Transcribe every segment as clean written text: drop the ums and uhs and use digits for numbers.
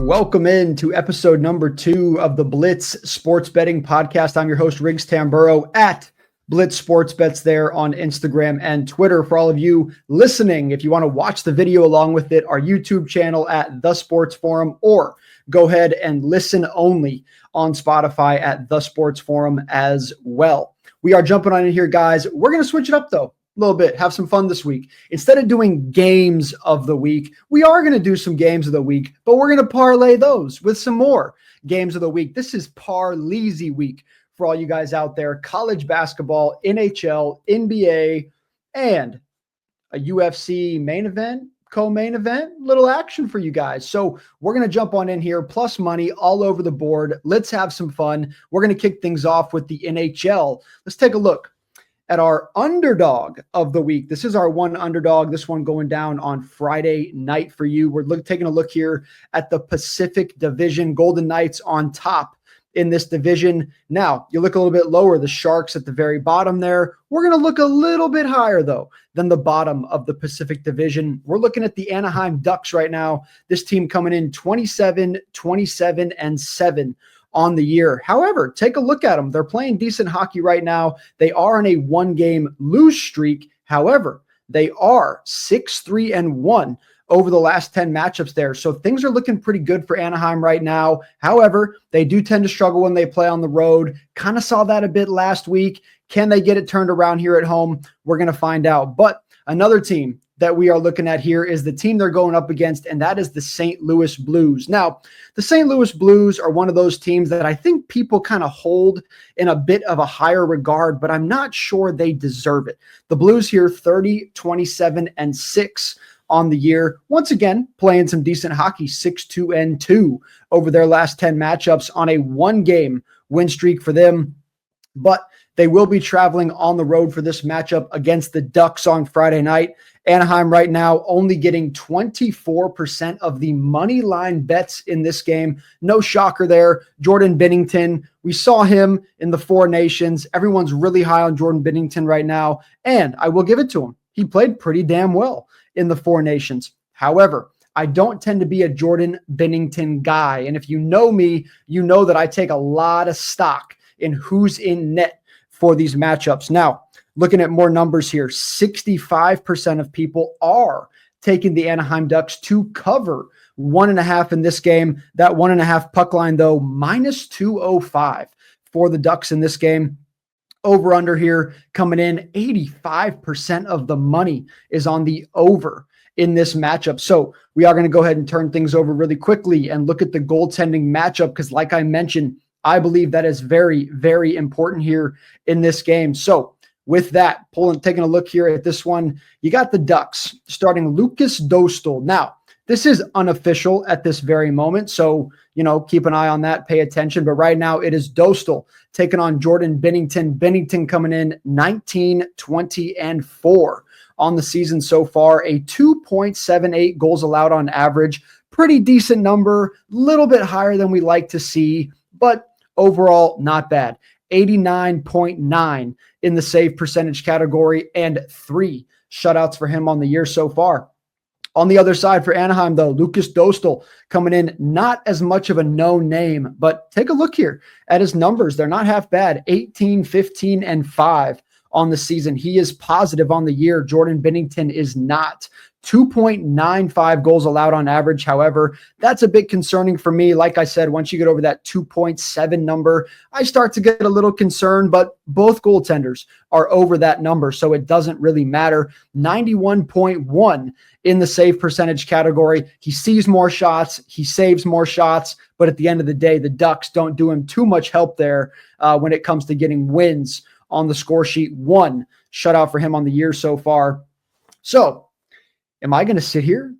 Welcome in to episode number 2 of the Blitz Sports Betting Podcast. I'm your host, Riggs Tamburo, at Blitz Sports Bets there on Instagram and Twitter. For all of you listening, if you want to watch the video along with it, our YouTube channel at The Sports Forum, or go ahead and listen only on Spotify at The Sports Forum as well. We are jumping on in here, guys. We're going to switch it up, though. A little bit, have some fun this week. Instead of doing games of the week, we are going to do some games of the week, but we're going to parlay those with some more games of the week. This is Parlaysy week for all you guys out there. College basketball, NHL, NBA, and a UFC main event, co-main event, little action for you guys. So we're going to jump on in here, plus money all over the board. Let's have some fun. We're going to kick things off with the NHL. Let's take a look at our underdog of the week. This is our one underdog. This one going down on Friday night for you. We're taking a look here at the Pacific Division. Golden Knights on top in this division. Now, you look a little bit lower, the Sharks at the very bottom there. We're going to look a little bit higher, though, than the bottom of the Pacific Division. We're looking at the Anaheim Ducks right now. This team coming in 27, 27, and 7 on the year. However, take a look at them. They're playing decent hockey right now. They are on a one-game lose streak. However, they are 6-3-1 over the last 10 matchups there. So things are looking pretty good for Anaheim right now. However, they do tend to struggle when they play on the road. Kind of saw that a bit last week. Can they get it turned around here at home? We're going to find out. But another team that we are looking at here is the team they're going up against, and that is the St. Louis Blues. Now, the St. Louis Blues are one of those teams that I think people kind of hold in a bit of a higher regard, but I'm not sure they deserve it. The Blues here, 30, 27, and 6 on the year. Once again, playing some decent hockey, 6-2-2 over their last 10 matchups on a one-game win streak for them. But they will be traveling on the road for this matchup against the Ducks on Friday night. Anaheim right now only getting 24% of the money line bets in this game. No shocker there. Jordan Binnington, we saw him in the Four Nations. Everyone's really high on Jordan Binnington right now, and I will give it to him. He played pretty damn well in the Four Nations. However, I don't tend to be a Jordan Binnington guy, and if you know me, you know that I take a lot of stock in who's in net for these matchups. Now, looking at more numbers here, 65% of people are taking the Anaheim Ducks to cover 1.5 in this game. That 1.5 puck line, though, minus 205 for the Ducks in this game. Over under here coming in, 85% of the money is on the over in this matchup. So we are going to go ahead and turn things over really quickly and look at the goaltending matchup, because like I mentioned, I believe that is very, very important here in this game. So with that, taking a look here at this one, you got the Ducks starting Lucas Dostal. Now, this is unofficial at this very moment, so, keep an eye on that, pay attention. But right now, it is Dostal taking on Jordan Binnington. Binnington coming in 19, 20, and 4 on the season so far, a 2.78 goals allowed on average. Pretty decent number, little bit higher than we like to see, but overall, not bad. 89.9 in the save percentage category and 3 shutouts for him on the year so far. On the other side for Anaheim, though, Lucas Dostal coming in not as much of a known name, but take a look here at his numbers. They're not half bad. 18, 15, and 5 on the season. He is positive on the year. Jordan Binnington is not. 2.95 goals allowed on average. However, that's a bit concerning for me. Like I said, once you get over that 2.7 number, I start to get a little concerned, but both goaltenders are over that number, so it doesn't really matter. 91.1 in the save percentage category. He sees more shots, he saves more shots, but at the end of the day, the Ducks don't do him too much help there when it comes to getting wins on the score sheet. 1 shutout for him on the year so far. So, am I going to sit here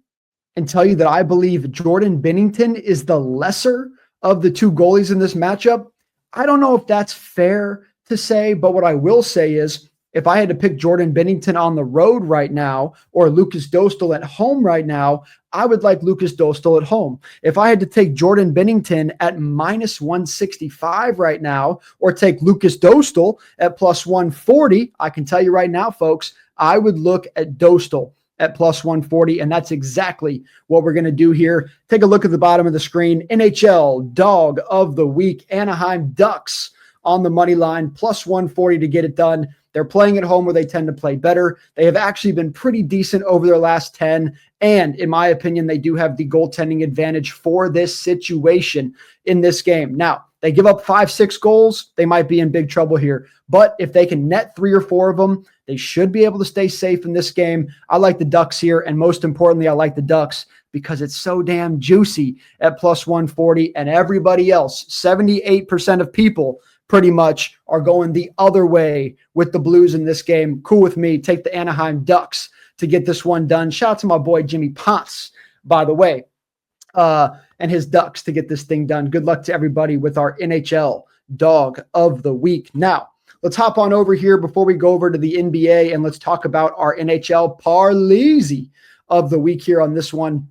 and tell you that I believe Jordan Binnington is the lesser of the two goalies in this matchup? I don't know if that's fair to say, but what I will say is if I had to pick Jordan Binnington on the road right now or Lucas Dostal at home right now, I would like Lucas Dostal at home. If I had to take Jordan Binnington at minus 165 right now or take Lucas Dostal at plus 140, I can tell you right now, folks, I would look at Dostal at plus 140, and that's exactly what we're going to do here. Take a look at the bottom of the screen. NHL Dog of the Week, Anaheim Ducks on the money line, plus 140 to get it done. They're playing at home where they tend to play better. They have actually been pretty decent over their last 10. And in my opinion, they do have the goaltending advantage for this situation in this game. Now, they give up 5-6 goals. They might be in big trouble here. But if they can net 3 or 4 of them, they should be able to stay safe in this game. I like the Ducks here. And most importantly, I like the Ducks because it's so damn juicy at plus 140. And everybody else, 78% of people pretty much are going the other way with the Blues in this game. Cool with me. Take the Anaheim Ducks to get this one done. Shout out to my boy Jimmy Ponce, by the way, and his Ducks to get this thing done. Good luck to everybody with our NHL Dog of the Week. Now, let's hop on over here before we go over to the NBA, and let's talk about our NHL Parlays of the Week here on this one.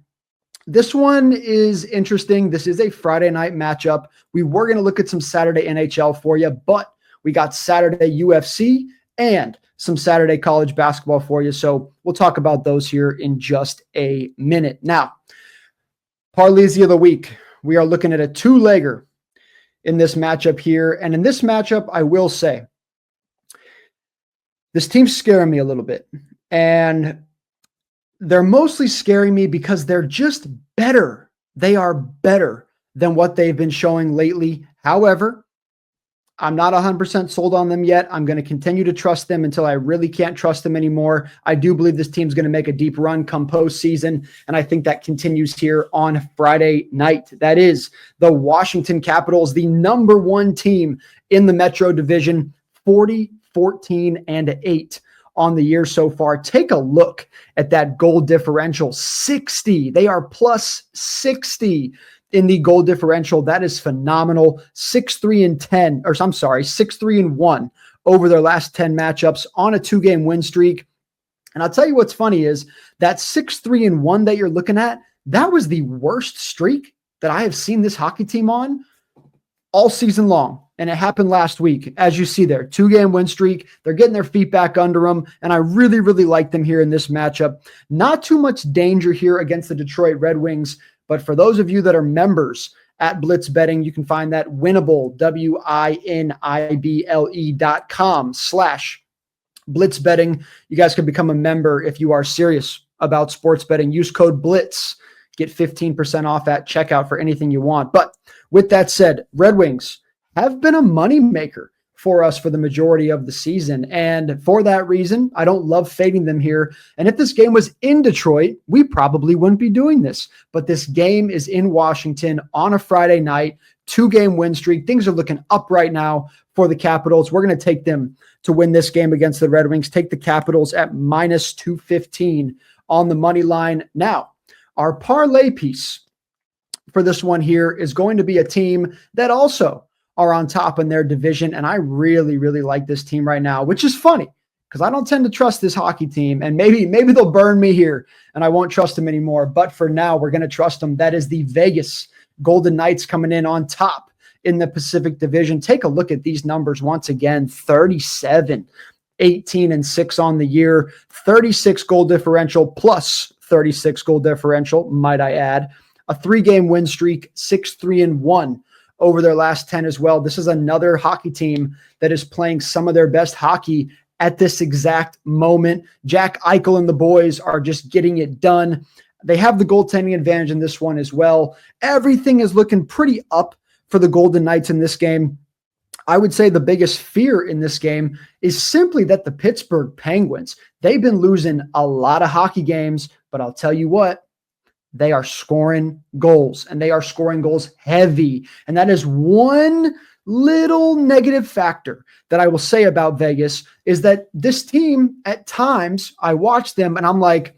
This one is interesting. This is a Friday night matchup. We were going to look at some Saturday NHL for you, but we got Saturday UFC and some Saturday college basketball for you. So we'll talk about those here in just a minute. Now, Parlays of the Week. We are looking at a 2-legger in this matchup here. And in this matchup, I will say, this team's scaring me a little bit. And they're mostly scaring me because they're just better. They are better than what they've been showing lately. However, I'm not 100% sold on them yet. I'm going to continue to trust them until I really can't trust them anymore. I do believe this team's going to make a deep run come postseason, and I think that continues here on Friday night. That is the Washington Capitals, the number 1 team in the Metro Division, 40-14-8. On the year so far. Take a look at that goal differential, 60. They are plus 60 in the goal differential. That is phenomenal. 6-3-1 over their last 10 matchups on a 2-game win streak. And I'll tell you what's funny is that 6-3-1 that you're looking at, that was the worst streak that I have seen this hockey team on all season long. And it happened last week, as you see there, 2-game win streak. They're getting their feet back under them, and I really, really like them here in this matchup. Not too much danger here against the Detroit Red Wings, but for those of you that are members at Blitz Betting, you can find that winnable, WINIBLE.com/Blitz Betting. You guys can become a member if you are serious about sports betting. Use code BLITZ. Get 15% off at checkout for anything you want. But with that said, Red Wings have been a moneymaker for us for the majority of the season. And for that reason, I don't love fading them here. And if this game was in Detroit, we probably wouldn't be doing this. But this game is in Washington on a Friday night, 2-game win streak. Things are looking up right now for the Capitals. We're going to take them to win this game against the Red Wings. Take the Capitals at minus 215 on the money line. Now, our parlay piece for this one here is going to be a team that also are on top in their division. And I really, really like this team right now, which is funny because I don't tend to trust this hockey team. And maybe they'll burn me here and I won't trust them anymore. But for now, we're going to trust them. That is the Vegas Golden Knights coming in on top in the Pacific Division. Take a look at these numbers once again, 37, 18-6 on the year, 36 goal differential plus 36 goal differential, might I add. A 3-game win streak, 6-3-1 over their last 10 as well. This is another hockey team that is playing some of their best hockey at this exact moment. Jack Eichel and the boys are just getting it done. They have the goaltending advantage in this one as well. Everything is looking pretty up for the Golden Knights in this game. I would say the biggest fear in this game is simply that the Pittsburgh Penguins, they've been losing a lot of hockey games, but I'll tell you what, they are scoring goals, and they are scoring goals heavy. And that is one little negative factor that I will say about Vegas is that this team, at times, I watch them and I'm like,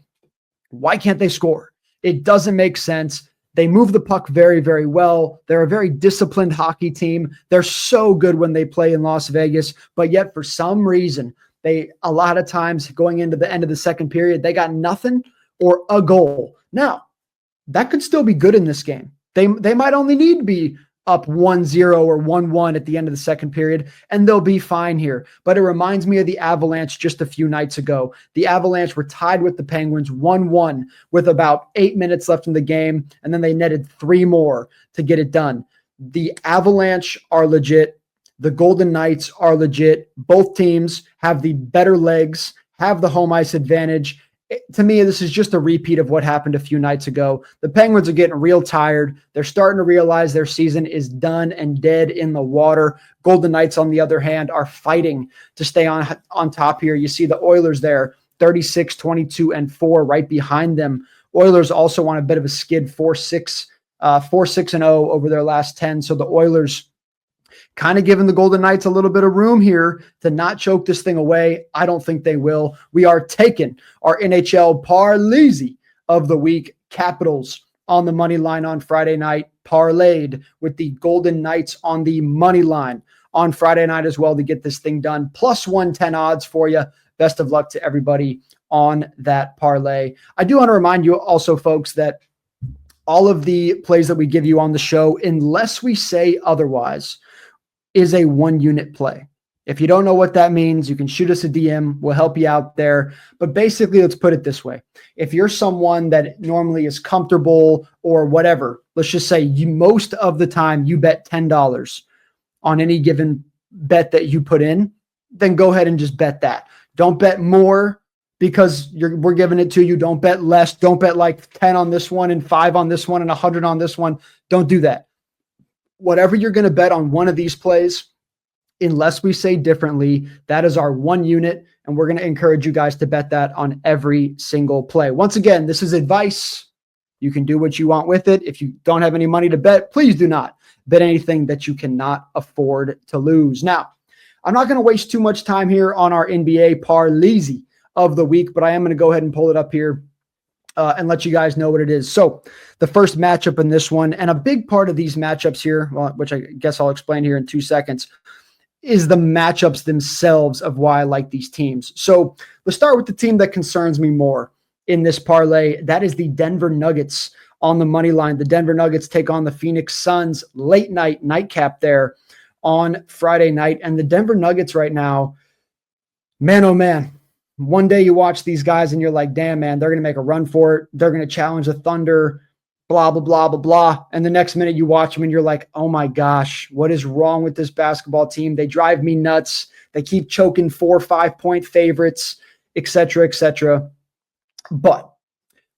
why can't they score? It doesn't make sense. They move the puck very, very well. They're a very disciplined hockey team. They're so good when they play in Las Vegas, but yet for some reason, a lot of times going into the end of the second period, they got nothing or a goal. Now, that could still be good in this game. They might only need to be up 1-0 or 1-1 at the end of the second period, and they'll be fine here. But it reminds me of the Avalanche just a few nights ago. The Avalanche were tied with the Penguins 1-1 with about 8 minutes left in the game, and then they netted 3 more to get it done. The Avalanche are legit. The Golden Knights are legit. Both teams have the better legs, have the home ice advantage. To me, this is just a repeat of what happened a few nights ago. The Penguins are getting real tired. They're starting to realize their season is done and dead in the water. Golden Knights, on the other hand, are fighting to stay on top here. You see the Oilers there, 36, 22, and 4 right behind them. Oilers also on a bit of a skid, 4-6 and 0 over their last 10. So the Oilers kind of giving the Golden Knights a little bit of room here to not choke this thing away. I don't think they will. We are taking our NHL Parlays of the week. Capitals on the money line on Friday night, parlayed with the Golden Knights on the money line on Friday night as well to get this thing done. Plus 110 odds for you. Best of luck to everybody on that parlay. I do want to remind you also, folks, that all of the plays that we give you on the show, unless we say otherwise, is a 1-unit play. If you don't know what that means, you can shoot us a DM. We'll help you out there. But basically, let's put it this way. If you're someone that normally is comfortable or whatever, let's just say most of the time you bet $10 on any given bet that you put in, then go ahead and just bet that. Don't bet more because we're giving it to you. Don't bet less. Don't bet like 10 on this one and 5 on this one and 100 on this one. Don't do that. Whatever you're going to bet on one of these plays, unless we say differently, that is our 1 unit, and we're going to encourage you guys to bet that on every single play. Once again, this is advice. You can do what you want with it. If you don't have any money to bet, please do not bet anything that you cannot afford to lose. Now, I'm not going to waste too much time here on our NBA Parlays of the week, but I am going to go ahead and pull it up here and let you guys know what it is. So the first matchup in this one, and a big part of these matchups here, well, which I guess I'll explain here in 2 seconds, is the matchups themselves of why I like these teams. So let's start with the team that concerns me more in this parlay. That is the Denver Nuggets on the money line. The Denver Nuggets take on the Phoenix Suns late night nightcap there on Friday night. And the Denver Nuggets right now, man, oh man, one day you watch these guys and you're like, damn, man, they're going to make a run for it. They're going to challenge the Thunder, blah, blah, blah, blah, blah. And the next minute you watch them and you're like, oh my gosh, what is wrong with this basketball team? They drive me nuts. They keep choking 4 or 5 point favorites, et cetera, et cetera. But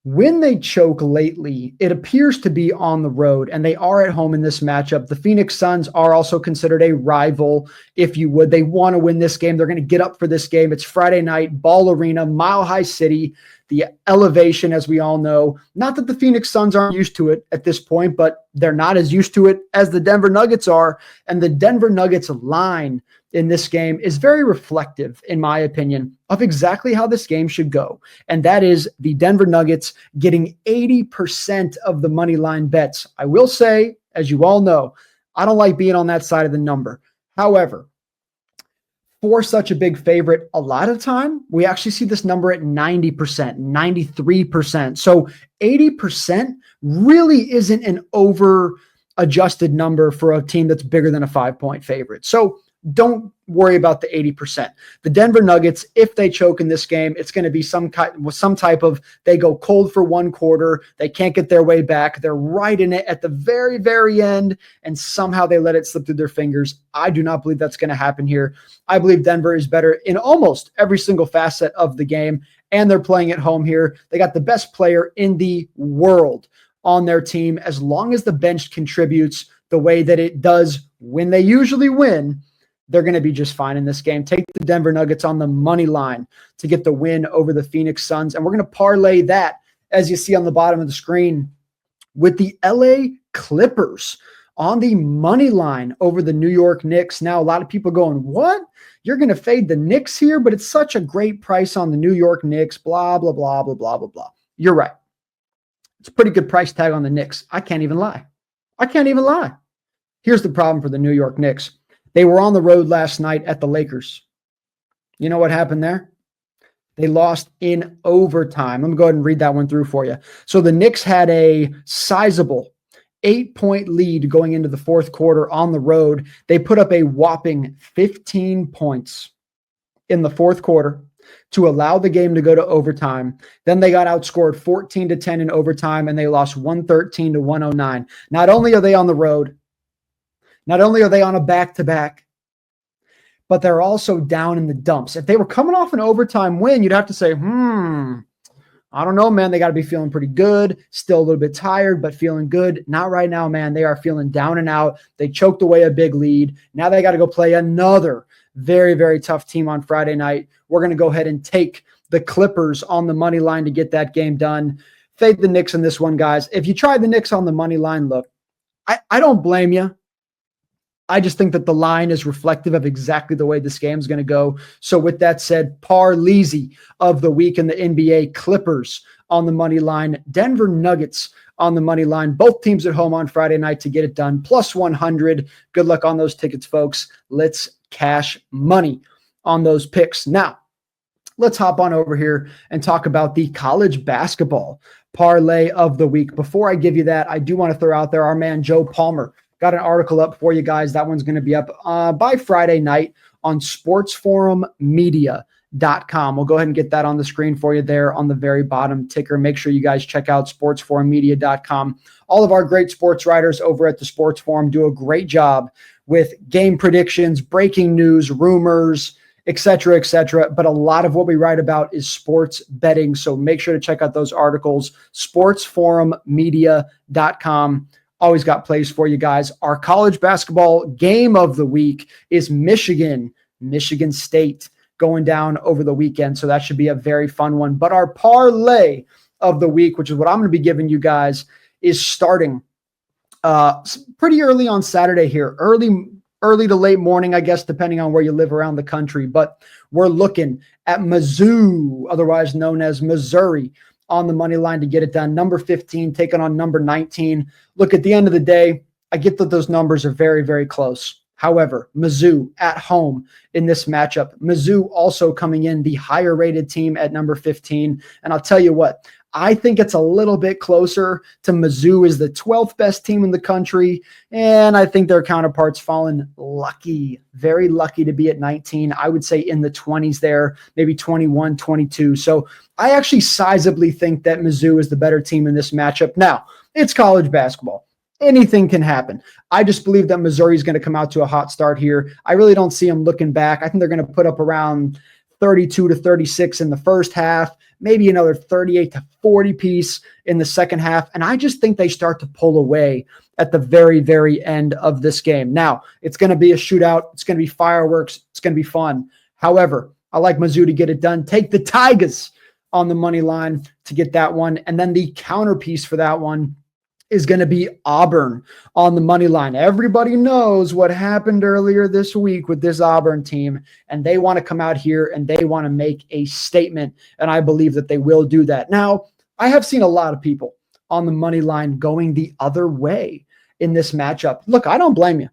when they choke lately, it appears to be on the road, and they are at home in this matchup. The Phoenix Suns are also considered a rival, if you would. They want to win this game. They're going to get up for this game. It's Friday night, Ball Arena, Mile High City, the elevation, as we all know. Not that the Phoenix Suns aren't used to it at this point, but they're not as used to it as the Denver Nuggets are. And the Denver Nuggets line in this game is very reflective, in my opinion, of exactly how this game should go. And that is the Denver Nuggets getting 80% of the money line bets. I will say, as you all know, I don't like being on that side of the number. However, for such a big favorite, a lot of time, we actually see this number at 90%, 93%. So 80% really isn't an over-adjusted number for a team that's bigger than a 5-point favorite. So don't worry about the 80%. The Denver Nuggets, if they choke in this game, it's going to be some type of, they go cold for 1 quarter. They can't get their way back. They're right in it at the very, very end, and somehow they let it slip through their fingers. I do not believe that's going to happen here. I believe Denver is better in almost every single facet of the game, and they're playing at home here. They got the best player in the world on their team. As long as the bench contributes the way that it does when they usually win, they're going to be just fine in this game. Take the Denver Nuggets on the money line to get the win over the Phoenix Suns. And we're going to parlay that, as you see on the bottom of the screen, with the LA Clippers on the money line over the New York Knicks. Now, a lot of people going, what? You're going to fade the Knicks here, but it's such a great price on the New York Knicks, blah, blah, blah, blah, blah, blah, blah. You're right. It's a pretty good price tag on the Knicks. I can't even lie. Here's the problem for the New York Knicks. They were on the road last night at the Lakers. You know what happened there? They lost in overtime. Let me go ahead and read that one through for you. So the Knicks had a sizable 8-point lead going into the fourth quarter on the road. They put up a whopping 15 points in the fourth quarter to allow the game to go to overtime. Then they got outscored 14-10 in overtime, and they lost 113-109. Not only are they on the road, not only are they on a back-to-back, but they're also down in the dumps. If they were coming off an overtime win, you'd have to say, I don't know, man. They got to be feeling pretty good. Still a little bit tired, but feeling good. Not right now, man. They are feeling down and out. They choked away a big lead. Now they got to go play another very, very tough team on Friday night. We're going to go ahead and take the Clippers on the money line to get that game done. Fade the Knicks in this one, guys. If you tried the Knicks on the money line, look, I don't blame you. I just think that the line is reflective of exactly the way this game is going to go. So with that said, Parlays of the week in the NBA, Clippers on the money line, Denver Nuggets on the money line, both teams at home on Friday night to get it done, plus 100. Good luck on those tickets, folks. Let's cash money on those picks. Now, let's hop on over here and talk about the college basketball parlay of the week. Before I give you that, I do want to throw out there our man Joe Palmer. Got an article up for you guys. That one's going to be up by Friday night on sportsforummedia.com. We'll go ahead and get that on the screen for you there on the very bottom ticker. Make sure you guys check out sportsforummedia.com. All of our great sports writers over at the Sports Forum do a great job with game predictions, breaking news, rumors, et cetera, but a lot of what we write about is sports betting. So make sure to check out those articles, sportsforummedia.com. Always got plays for you guys. Our college basketball game of the week is Michigan State going down over the weekend. So that should be a very fun one. But our parlay of the week, which is what I'm going to be giving you guys, is starting pretty early on Saturday here. Early to late morning, I guess, depending on where you live around the country. But we're looking at Mizzou, otherwise known as Missouri, on the money line to get it done. Number 15 taking on number 19. Look, at the end of the day, I get that those numbers are very, very close. However, Mizzou at home in this matchup. Mizzou also coming in the higher rated team at number 15. And I'll tell you what, I think it's a little bit closer to Mizzou is the 12th best team in the country. And I think their counterparts fallen lucky, very lucky to be at 19. I would say in the 20s there, maybe 21, 22. So I actually sizably think that Mizzou is the better team in this matchup. Now, it's college basketball. Anything can happen. I just believe that Missouri is going to come out to a hot start here. I really don't see them looking back. I think they're going to put up around 32 to 36 in the first half, maybe another 38 to 40 piece in the second half. And I just think they start to pull away at the very, very end of this game. Now, it's going to be a shootout. It's going to be fireworks. It's going to be fun. However, I like Mizzou to get it done. Take the Tigers on the money line to get that one. And then the counterpiece for that one is going to be Auburn on the money line. Everybody knows what happened earlier this week with this Auburn team, and they want to come out here and they want to make a statement, and I believe that they will do that. Now, I have seen a lot of people on the money line going the other way in this matchup. Look, I don't blame you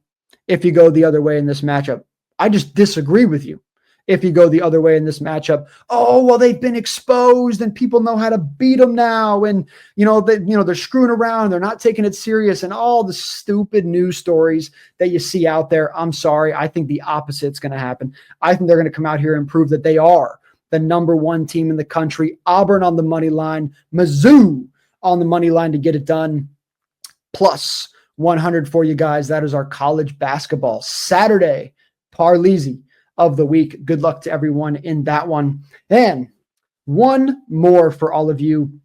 if you go the other way in this matchup. I just disagree with you if you go the other way in this matchup. Oh, well, they've been exposed and people know how to beat them now. And, they're screwing around. They're not taking it serious and all the stupid news stories that you see out there. I'm sorry. I think the opposite's going to happen. I think they're going to come out here and prove that they are the number one team in the country. Auburn on the money line, Mizzou on the money line to get it done. Plus 100 for you guys. That is our college basketball Saturday parlay of the week. Good luck to everyone in that one. And one more for all of you.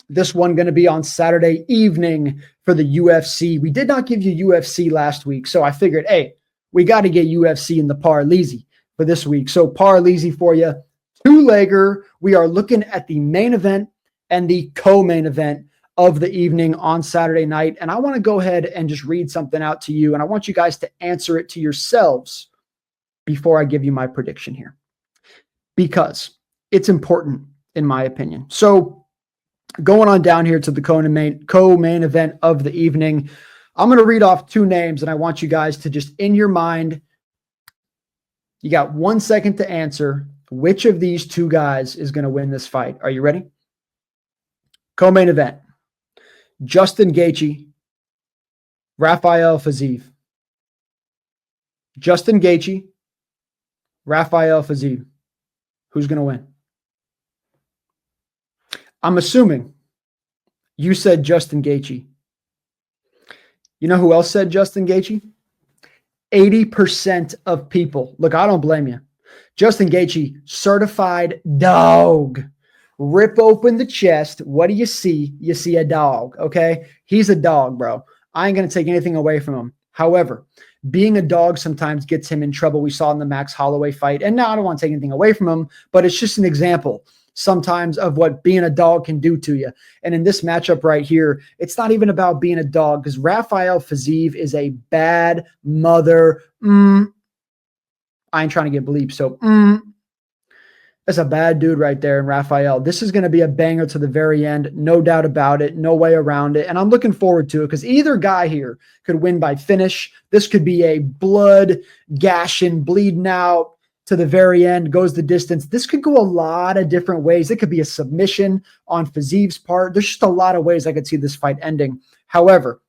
This one going to be on Saturday evening for the UFC. We did not give you UFC last week, so I figured, hey, we got to get UFC in the parlay for this week. So parlay for you, two-legger. We are looking at the main event and the co-main event of the evening on Saturday night. And I want to go ahead and just read something out to you, and I want you guys to answer it to yourselves before I give you my prediction here, because it's important in my opinion. So going on down here to the co-main event of the evening, I'm going to read off two names, and I want you guys to just, in your mind, you got 1 second to answer which of these two guys is going to win this fight. Are you ready? Co-main event, Justin Gaethje Rafael Fiziev. Justin Gaethje, Rafael Fiziev. Who's going to win? I'm assuming you said Justin Gaethje. You know who else said Justin Gaethje? 80% of people. Look, I don't blame you. Justin Gaethje, certified dog. Rip open the chest. What do you see? You see a dog, okay? He's a dog, bro. I ain't going to take anything away from him. However, being a dog sometimes gets him in trouble. We saw in the Max Holloway fight. And now I don't want to take anything away from him, but it's just an example sometimes of what being a dog can do to you. And in this matchup right here, it's not even about being a dog because Rafael Fiziev is a bad mother. I ain't trying to get bleep, so that's a bad dude right there in Rafael. This is going to be a banger to the very end. No doubt about it. No way around it. And I'm looking forward to it because either guy here could win by finish. This could be a blood gashing, bleeding out to the very end, goes the distance. This could go a lot of different ways. It could be a submission on Fiziev's part. There's just a lot of ways I could see this fight ending. However,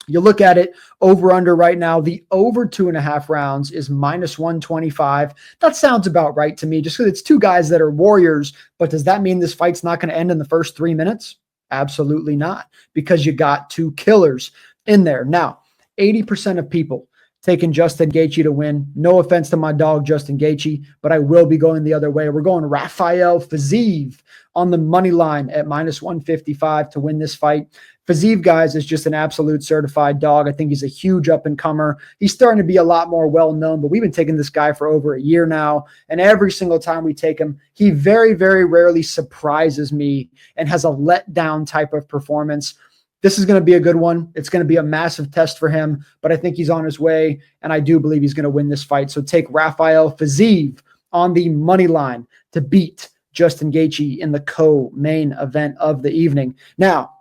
you look at it over under right now, the over 2.5 rounds is -125. That sounds about right to me, just because it's two guys that are warriors. But does that mean this fight's not going to end in the first 3 minutes? Absolutely not, because you got two killers in there. Now, 80% of people taking Justin Gaethje to win. No offense to my dog, Justin Gaethje, but I will be going the other way. We're going Rafael Fiziev on the money line at -155 to win this fight. Fiziev, guys, is just an absolute certified dog. I think he's a huge up-and-comer. He's starting to be a lot more well-known, but we've been taking this guy for over a year now, and every single time we take him, he very, very rarely surprises me and has a letdown type of performance. This is going to be a good one. It's going to be a massive test for him, but I think he's on his way, and I do believe he's going to win this fight. So take Rafael Fiziev on the money line to beat Justin Gaethje in the co-main event of the evening. Now,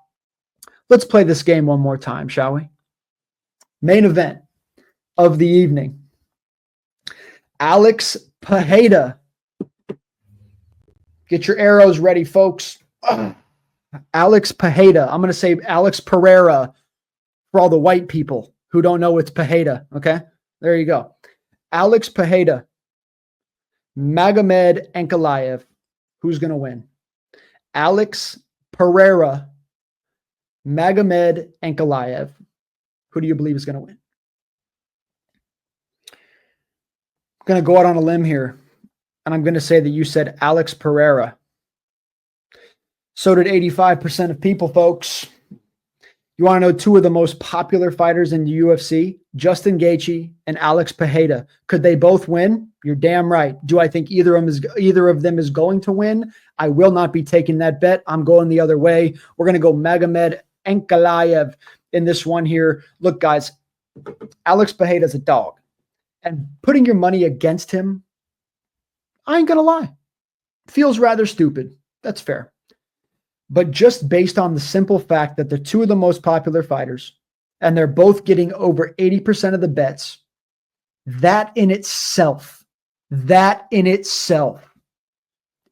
let's play this game one more time, shall we? Main event of the evening. Alex Pereira. Get your arrows ready, folks. Alex Pereira. I'm going to say Alex Pereira for all the white people who don't know it's Pereira, okay? There you go. Alex Pereira. Magomed Ankalaev. Who's going to win? Alex Pereira. Magomed Ankalaev. Who do you believe is going to win? I'm going to go out on a limb here, and I'm going to say that you said Alex Pereira. So did 85% of people, folks. You want to know two of the most popular fighters in the UFC? Justin Gaethje and Alex Pereira. Could they both win? You're damn right. Do I think either of them is going to win? I will not be taking that bet. I'm going the other way. We're going to go Magomed Ankalaev in this one here. Look, guys, Alex Pereira is a dog. And putting your money against him, I ain't going to lie, feels rather stupid. That's fair. But just based on the simple fact that they're two of the most popular fighters and they're both getting over 80% of the bets, that in itself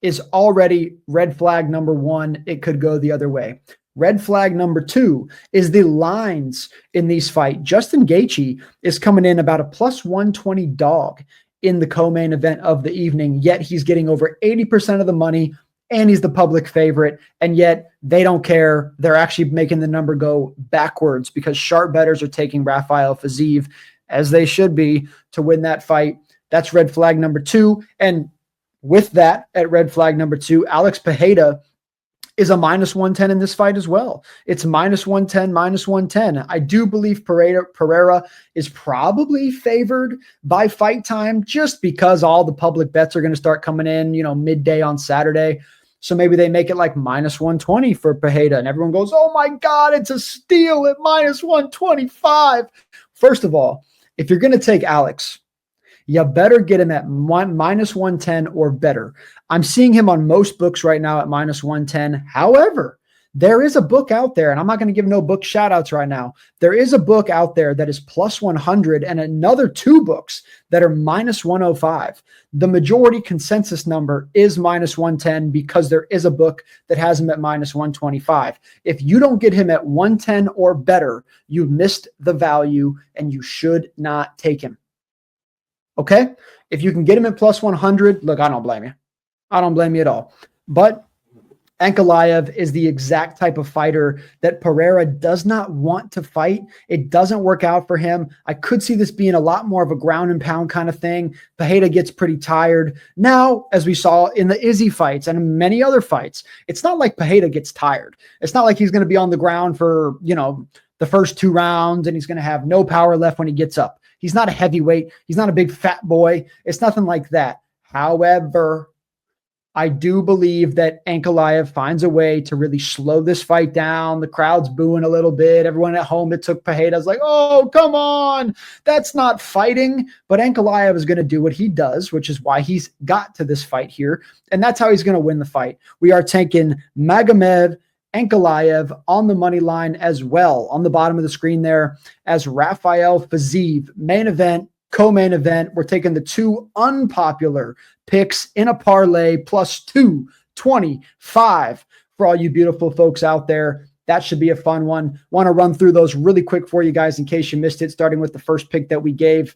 is already red flag number one. It could go the other way. Red flag number two is the lines in these fights. Justin Gaethje is coming in about a +120 dog in the co-main event of the evening, yet he's getting over 80% of the money, and he's the public favorite, and yet they don't care. They're actually making the number go backwards because sharp bettors are taking Rafael Fiziev, as they should be, to win that fight. That's red flag number two. And with that, at red flag number two, Alex Pereira is a -110 in this fight as well. It's -110, -110. I do believe Pereira is probably favored by fight time just because all the public bets are going to start coming in, midday on Saturday. So maybe they make it like -120 for Pereira, and everyone goes, oh my God, it's a steal at -125. First of all, if you're going to take Alex, you better get him at -110 or better. I'm seeing him on most books right now at -110. However, There is a book out there, and I'm not going to give no book shout outs right now. There is a book out there that is plus 100 and another 2 books that are minus 105. The majority consensus number is minus 110 because there is a book that has him at minus 125. If you don't get him at 110 or better, you missed the value and you should not take him. Okay? If you can get him at plus 100, look, I don't blame you. I don't blame you at all. But Ankalaev is the exact type of fighter that Pereira does not want to fight. It doesn't work out for him. I could see this being a lot more of a ground and pound kind of thing. Pereira gets pretty tired. Now, as we saw in the Izzy fights and in many other fights, it's not like Pereira gets tired. It's not like he's going to be on the ground for, the first 2 rounds and he's going to have no power left when he gets up. He's not a heavyweight. He's not a big fat boy. It's nothing like that. However, I do believe that Ankalaev finds a way to really slow this fight down. The crowd's booing a little bit. Everyone at home that took Pereira's like, oh, come on. That's not fighting. But Ankalaev is going to do what he does, which is why he's got to this fight here. And that's how he's going to win the fight. We are taking Magomed Ankalaev on the money line as well. On the bottom of the screen there as Rafael Fiziev. Main event, co-main event. We're taking the 2 unpopular picks in a parlay plus 225 for all you beautiful folks out there. That should be a fun one. Want to run through those really quick for you guys in case you missed it, starting with the first pick that we gave.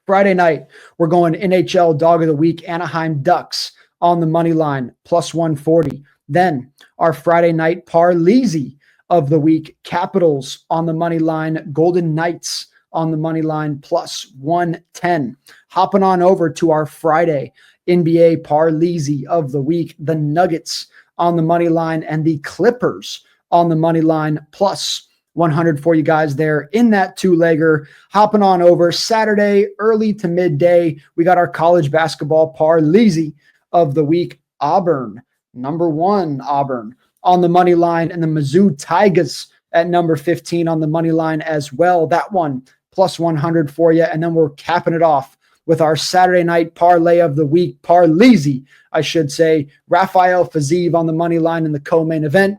Friday night, we're going NHL Dog of the Week, Anaheim Ducks on the money line, plus 140. Then our Friday night Parlays of the week, Capitals on the money line, Golden Knights on the money line, plus 110. Hopping on over to our Friday NBA Parlays of the week, the Nuggets on the money line and the Clippers on the money line, plus 100 for you guys there in that 2-legger. Hopping on over Saturday, early to midday, we got our college basketball Parlays of the week, Auburn, number 1 Auburn on the money line, and the Mizzou Tigers at number 15 on the money line as well. That one plus 100 for you. And then we're capping it off with our Saturday night parlay of the week, Parlays, I should say, Rafael Fiziev on the money line in the co-main event,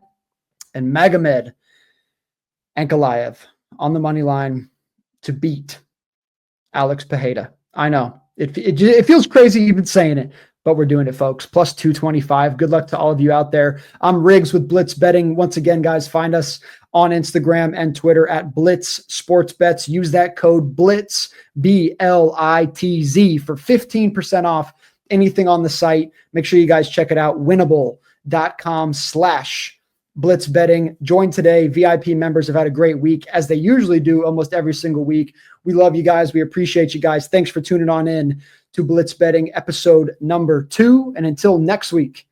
and Magomed Ankalaev on the money line to beat Alex Pereira. I know it feels crazy even saying it, but we're doing it, folks. Plus 225. Good luck to all of you out there. I'm Riggs with Blitz Betting. Once again, guys, find us on Instagram and Twitter at Blitz Sports Bets. Use that code BLITZ, BLITZ, for 15% off anything on the site. Make sure you guys check it out. Winnable.com/Blitz Betting. Join today. VIP members have had a great week, as they usually do almost every single week. We love you guys. We appreciate you guys. Thanks for tuning on in to Blitz Betting episode number 2. And until next week,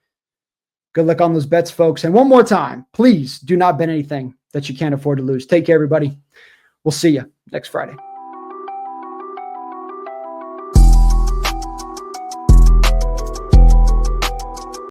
good luck on those bets, folks. And one more time, please do not bet anything that you can't afford to lose. Take care, everybody. We'll see you next Friday.